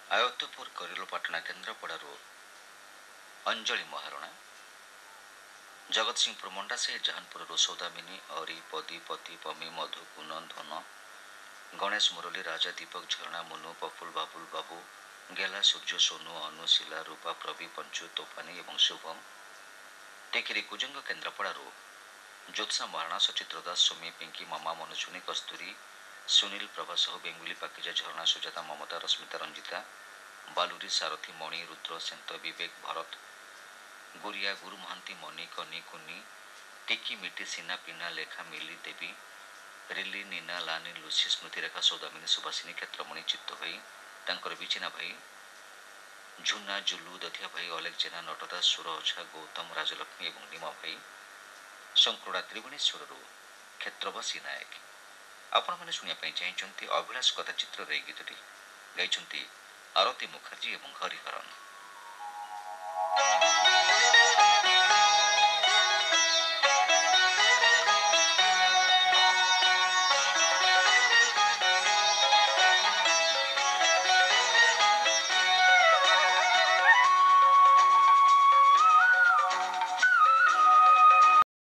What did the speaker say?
ଆୟତପୁର କରିଲପାଟଣା କେନ୍ଦ୍ରାପଡ଼ାରୁ ଅଞ୍ଜଳି ମହାରଣା, ଜଗତସିଂହପୁର ମଣ୍ଡାସାହି ଜାହାନପୁରରୁ ସୌଦାମିନୀ ଅରି ପଦି ପତି ପମି ମଧୁ କୁନ ଧନ ଗଣେଶ ମୁରଲୀ ରାଜା ଦୀପକ ଝରଣା ମୁନୁ ପପୁଲ ବାବୁଲ ବାବୁ ଗେଲା ସୂର୍ଯ୍ୟ ସୋନୁ ଅନୁ ଶିଲା ରୂପା ପ୍ରବୀ ପଞ୍ଚୁ ତୋଫାନୀ ଏବଂ ଶୁଭମ, ଟେକିରି କୁଜଙ୍ଗ କେନ୍ଦ୍ରାପଡ଼ାରୁ ଜ୍ୟୋତ୍ସା ମହାରଣା ସଚିତ୍ର ଦାସ ସୁମି ପିଙ୍କି ମାମା ମନୁଚୁନି କସ୍ତୁରୀ ସୁନୀଲ ପ୍ରଭା ସାହୁ ବେଙ୍ଗୁଲି ପାକିଜା ଝରଣା ସୁଜାତା ମମତା ରଶ୍ମିତା ରଞ୍ଜିତା ବାଲୁରୀ ସାରଥୀ ମଣି ରୁଦ୍ର ସେନ୍ତ ବିବେକ ଭରତ ଗୁରିଆ ଗୁରୁ ମହାନ୍ତି ମନି କନି କୁନି ଟିକି ମିଟି ସିନା ପିନା ଲେଖା ମିଲି ଦେବୀ ରିଲି ନିନା ଲାନି ଲୁସି ସ୍ମୃତିରେଖା ସୌଦାମିନୀ ସୁବାସିନୀ କ୍ଷେତ୍ରମଣି ଚିତ୍ତ ଭାଇ ତାଙ୍କର ବିଚିନା ଭାଇ ଝୁନା ଜୁଲୁ ଦଧିଆ ଭାଇ ଅଲେଖ ଜେନା ନଟଦାସ ସୁର ଓଝା ଗୌତମ ରାଜଲକ୍ଷ୍ମୀ ଏବଂ ନିମା ଭାଇ ଶଙ୍କୁଡ଼ା ତ୍ରିଭୁବନେଶ୍ୱରରୁ କ୍ଷେତ୍ରବାସୀ ନାୟକ। ଆପଣମାନେ ଶୁଣିବା ପାଇଁ ଚାହିଁଛନ୍ତି ଅଭିଳାଷ କଥା ଚିତ୍ରରେ ଏହି ଗୀତଟି ଗାଇଛନ୍ତି ଆରତୀ ମୁଖାର୍ଜୀ ଏବଂ ହରିହରନ୍।